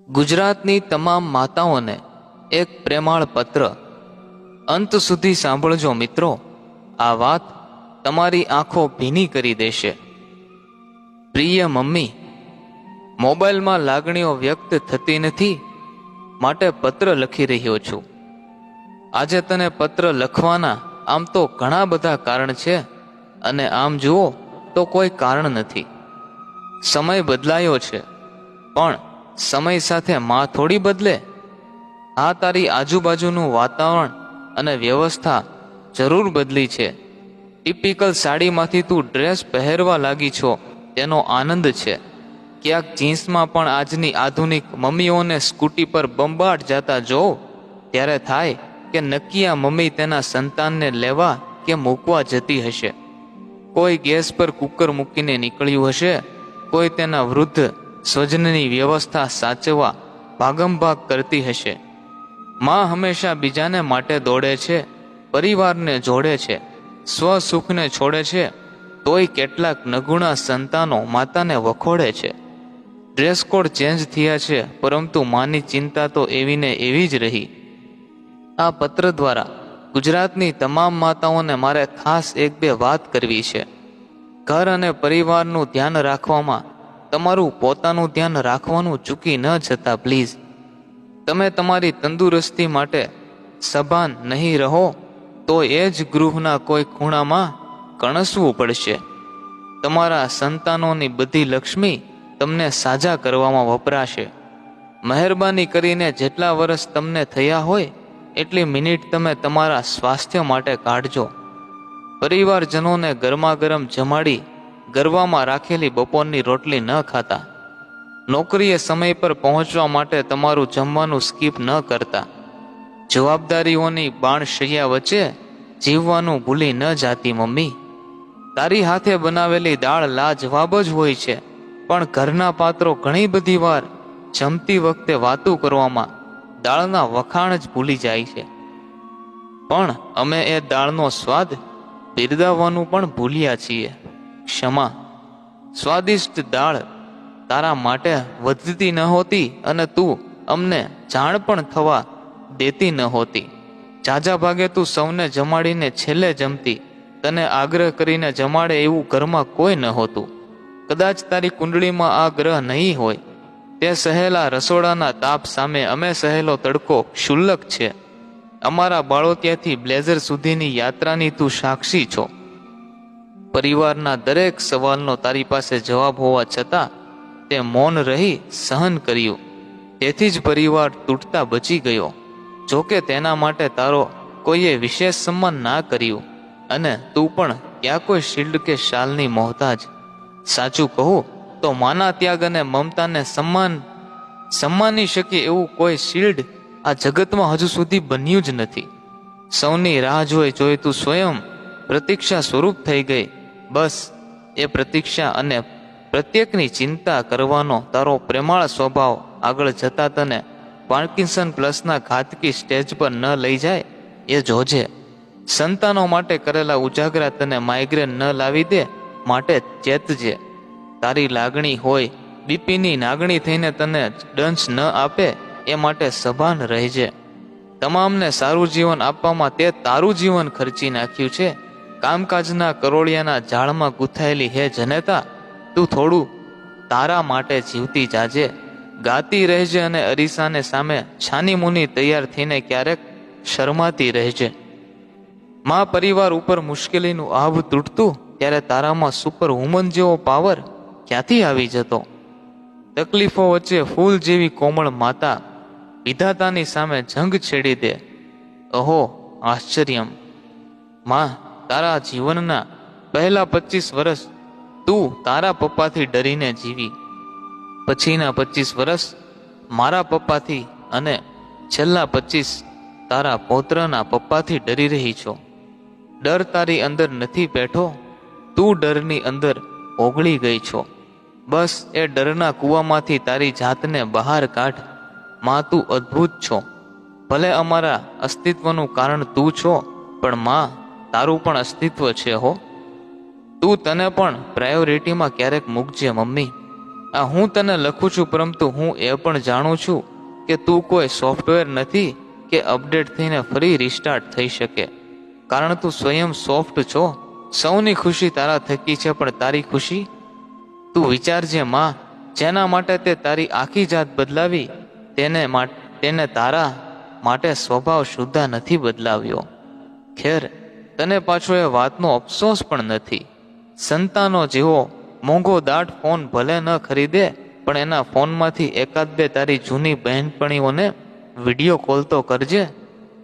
ગુજરાતની તમામ માતાઓને એક પ્રેમાળ પત્ર. અંત સુધી સાંભળજો મિત્રો, આ વાત તમારી આંખો ભીની કરી દેશે. પ્રિય મમ્મી, મોબાઈલમાં લાગણીઓ વ્યક્ત થતી નથી, માટે પત્ર લખી રહ્યો છું. આજે તને પત્ર લખવાના આમ તો ઘણા બધા કારણ છે, અને આમ જુઓ તો કોઈ કારણ નથી. સમય બદલાયો છે, પણ સમય સાથે માં થોડી બદલે. આ તારી આજુબાજુનું વાતાવરણ અને વ્યવસ્થા જરૂર બદલી છે. ટિપિકલ સાડીમાંથી તું ડ્રેસ પહેરવા લાગી છો તેનો આનંદ છે. ક્યાંક જીન્સમાં પણ આજની આધુનિક મમ્મીઓને સ્કૂટી પર બંબાટ જતા જોઉં ત્યારે થાય કે નક્કી આ મમ્મી તેના સંતાનને લેવા કે મૂકવા જતી હશે. કોઈ ગેસ પર કુકર મૂકીને નીકળ્યું હશે, કોઈ તેના વૃદ્ધ સ્વજનની વ્યવસ્થા સાચવવા ભાગમભાગ કરતી હશે. માં હંમેશા બીજાને માટે દોડે છે, પરિવારને જોડે છે, સ્વસુખને છોડે છે, તોય કેટલાક નગુણા સંતાનો માતાને વખોડે છે. ડ્રેસ કોડ ચેન્જ થયા છે, પરંતુ માની ચિંતા તો એવી ને એવી જ રહી. આ પત્ર દ્વારા ગુજરાતની તમામ માતાઓને મારે ખાસ એક બે વાત કરવી છે. ઘર અને પરિવારનું ધ્યાન રાખવામાં તમારું પોતાનું ધ્યાન રાખવાનું ચૂકી ન જતા પ્લીઝ. તમે તમારી તંદુરસ્તી માટે સભાન નહીં રહો તો એ જ ગૃહના કોઈ ખૂણામાં કણસવું પડશે. તમારા સંતાનોની બધી લક્ષ્મી તમને સાજા કરવામાં વપરાશે. મહેરબાની કરીને જેટલા વર્ષ તમને થયા હોય એટલી મિનિટ તમે તમારા સ્વાસ્થ્ય માટે કાઢજો. પરિવારજનોને ગરમા ગરમ જમાડી ગરવામાં રાખેલી બપોરની રોટલી ન ખાતા. નોકરીએ સમય પર પહોંચવા માટે તમારું જમવાનું સ્કીપ ન કરતા. જવાબદારીઓની બાણશૈયા વચ્ચે જીવવાનું ભૂલી ન જાતી મમ્મી. તારી હાથે બનાવેલી દાળ લાજવાબ જ હોય છે, પણ ઘરના પાત્રો ઘણી બધી વાર જમતી વખતે વાતું કરવામાં દાળના વખાણ જ ભૂલી જાય છે. પણ અમે એ દાળનો સ્વાદ બિરદાવવાનું પણ ભૂલ્યા છીએ. ક્ષમા. સ્વાદિષ્ટ દાળ તારા માટે વધતી નહોતી અને તું અમને જાણ પણ થવા દેતી નહોતી. ઝાઝા ભાગે તું સૌને જમાડીને છેલ્લે જમતી. તને આગ્રહ કરીને જમાડે એવું ઘરમાં કોઈ નહોતું. કદાચ તારી કુંડળીમાં આ ગ્રહ નહીં હોય. તે સહેલા રસોડાના તાપ સામે અમે સહેલો તડકો ક્ષુલ્લક છે. અમારા બાળોતિયાથી બ્લેઝર સુધીની યાત્રાની તું સાક્ષી છો. પરિવારના દરેક સવાલનો તારી પાસે જવાબ હોવા છતાં તે મૌન રહી સહન કર્યું. તેથી જ પરિવાર તૂટતા બચી ગયો. જોકે તેના માટે તારો કોઈએ વિશેષ સન્માન ના કર્યું, અને તું પણ ક્યાં કોઈ શિલ્ડ કે શાલની મોહતાજ. સાચું કહું તો માના ત્યાગ અને મમતાને સન્માની શકે એવું કોઈ શિલ્ડ આ જગતમાં હજુ સુધી બન્યું જ નથી. સૌની રાહ જોઈ તું સ્વયં પ્રતીક્ષા સ્વરૂપ થઈ ગઈ. બસ એ પ્રતીક્ષા અને પ્રત્યેકની ચિંતા કરવાનો તારો પ્રેમાળ સ્વભાવ આગળ જતા તને પાર્કિન્સન પ્લસના ઘાતકી સ્ટેજ પર ન લઈ જાય એ જોજે. સંતાનો માટે કરેલા ઉજાગરા તને માઇગ્રેન ન લાવી દે માટે ચેતજે. તારી લાગણી હોય બીપીની નાગણી થઈને તને ડંશ ન આપે એ માટે સભાન રહેજે. તમામને સારું જીવન આપવામાં તે તારું જીવન ખર્ચી નાખ્યું છે. કામકાજના કરોળિયાના ઝાડમાં ગૂંથાયેલી હે જનેતા, તું થોડું તારા માટે જીવતી જાજે. ગાતી રહેજે અને અરીસાને સામે છાની મુની તૈયાર થઈને ક્યારેક શરમાતી રહેજે. માં પરિવાર ઉપર મુશ્કેલીનું આભ તૂટતું ત્યારે તારામાં સુપર વુમન જેવો પાવર ક્યાંથી આવી જતો? તકલીફો વચ્ચે ફૂલ જેવી કોમળ માતા વિધાતાની સામે જંગ છેડી દે. અહો આશ્ચર્યમ. માં, તારા જીવનના પહેલા 25 વર્ષ તું તારા પપ્પાથી ડરીને જીવી. પછીના 25 વર્ષ મારા પપ્પાથી અને છેલ્લા 25 તારા પૌત્રના પપ્પાથી ડરી રહી છો. ડર તારી અંદર નથી બેઠો, તું ડરની અંદર ઓગળી ગઈ છો. બસ એ ડરના કૂવામાંથી તારી જાતને બહાર કાઢ. માં, તું અદ્ભુત છો. ભલે અમારા અસ્તિત્વનું કારણ તું છો, પણ માં, તારું પણ અસ્તિત્વ છે હો. તું તને પણ પ્રાયોરિટીમાં ક્યારેક મૂકજે મમ્મી. આ હું તને લખું છું, પરંતુ હું એ પણ જાણું છું કે તું કોઈ સોફ્ટવેર નથી કે અપડેટ થઈને ફરી રિસ્ટાર્ટ થઈ શકે, કારણ તું સ્વયં સોફ્ટ છો. સૌની ખુશી તારા થકી છે, પણ તારી ખુશી? તું વિચારજે માં, જેના માટે તે તારી આખી જાત બદલાવી, તેને તારા માટે સ્વભાવ સુદ્ધા નથી બદલાવ્યો. ખેર, તને પાછો એ વાતનો અફસોસ પણ નથી. સંતાનો જેવો મોંઘો દાટ ફોન ભલે ન ખરીદે, પણ એના ફોનમાંથી એકાદ બે તારી જૂની બહેનપણીઓને વિડીયો કોલ તો કરજે.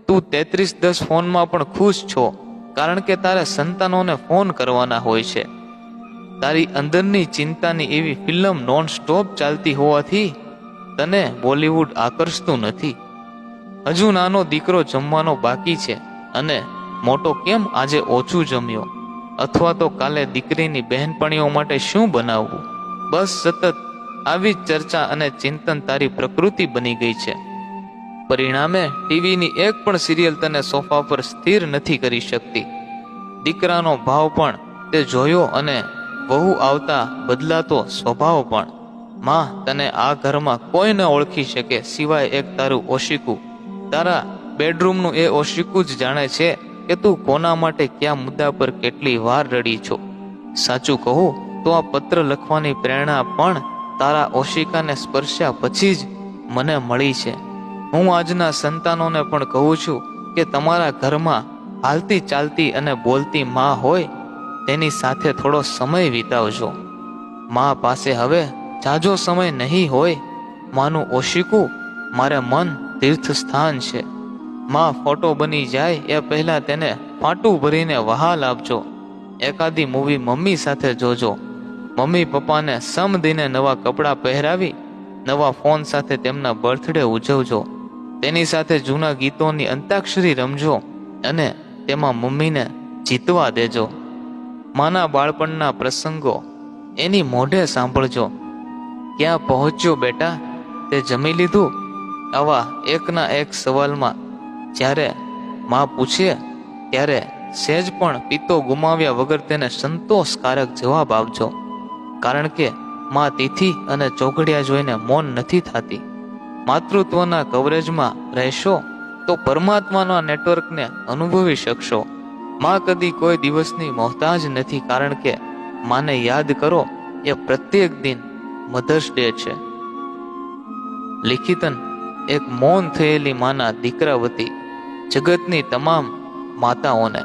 તું 3310 ફોનમાં પણ ખુશ છો, કારણ કે તારે સંતાનોને ફોન કરવાના હોય છે. તારી અંદરની ચિંતાની એવી ફિલ્મ નોન સ્ટોપ ચાલતી હોવાથી તને બોલિવૂડ આકર્ષતું નથી. હજુ નાનો દીકરો જમવાનો બાકી છે, અને મોટો કેમ આજે ઓછું જમ્યો, અથવા તો કાલે દીકરીની બહેનપણીઓ માટે શું બનાવવું, બસ સતત આવી જ ચર્ચા અને ચિંતન તારી પ્રકૃતિ બની ગઈ છે. પરિણામે ટીવીની એક પણ સિરિયલ તને સોફા પર સ્થિર નથી કરી શકતી. દીકરાનો ભાવ પણ તે જોયો, અને વહુ આવતા બદલાતો સ્વભાવ પણ. માં, તને આ ઘરમાં કોઈ ન ઓળખી શકે સિવાય એક તારું ઓશિકું. તારા બેડરૂમનું એ ઓશિકું જ જાણે છે કે તું કોના માટે કયા મુદ્દા પર કેટલી વાર રડી છો. સાચું કહું તો આ પત્ર લખવાની પ્રેરણા પણ તારા ઓશિકાને સ્પર્શ્યા પછી જ મને મળી છે. હું આજના સંતાનોને પણ કહું છું કે તમારા ઘરમાં હાલતી ચાલતી અને બોલતી માં હોય, તેની સાથે થોડો સમય વિતાવજો. માં પાસે હવે જાજો સમય નહીં હોય. માનું ઓશિકું મારે મન તીર્થ સ્થાન છે. માં ફોટો બની જાય એ પહેલા તેને ફાટું ભરીને વહાલ આપજો. એકાદી મૂવી મમ્મી સાથે જોજો. મમ્મી પપ્પાને સમદીને નવા કપડાં પહેરાવી, નવા ફોન સાથે તેમના બર્થડે ઉજવજો. તેની સાથે જૂના ગીતોની અંતાક્ષરી રમજો, અને તેમાં મમ્મીને જીતવા દેજો. માના બાળપણના પ્રસંગો એની મોઢે સાંભળજો. ક્યાં પહોંચ્યો બેટા, તે જમી લીધું? આવા એકના એક સવાલમાં જ્યારે માં પૂછે, ત્યારે સહેજ પણ પિત્તો ગુમાવ્યા વગર તેને સંતોષકારક જવાબ આપજો. કારણ કે માં તિથિ અને ચોઘડિયા જોઈને મૌન નથી થતી. માતૃત્વના કવરેજમાં રહેશો તો પરમાત્માના નેટવર્કને અનુભવી શકશો. માં કદી કોઈ દિવસની મોહતાજ નથી, કારણ કે માને યાદ કરો એ પ્રત્યેક દિન મધર્સ ડે છે. લિખિતન એક મૌન થયેલી માના દીકરા વતી જગતની તમામ માતાઓને.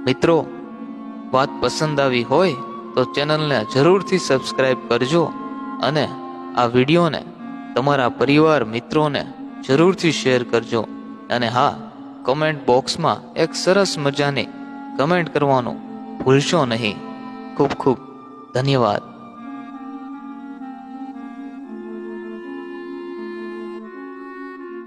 મિત્રો, વાત પસંદ આવી હોય તો ચેનલને જરૂરથી સબસ્ક્રાઇબ કરજો, અને આ વિડીયોને તમારા પરિવાર મિત્રોને જરૂરથી શેર કરજો. અને હા, કમેન્ટ બોક્સમાં એક સરસ મજાની કમેન્ટ કરવાનું ભૂલશો નહીં. ખૂબ ખૂબ ધન્યવાદ.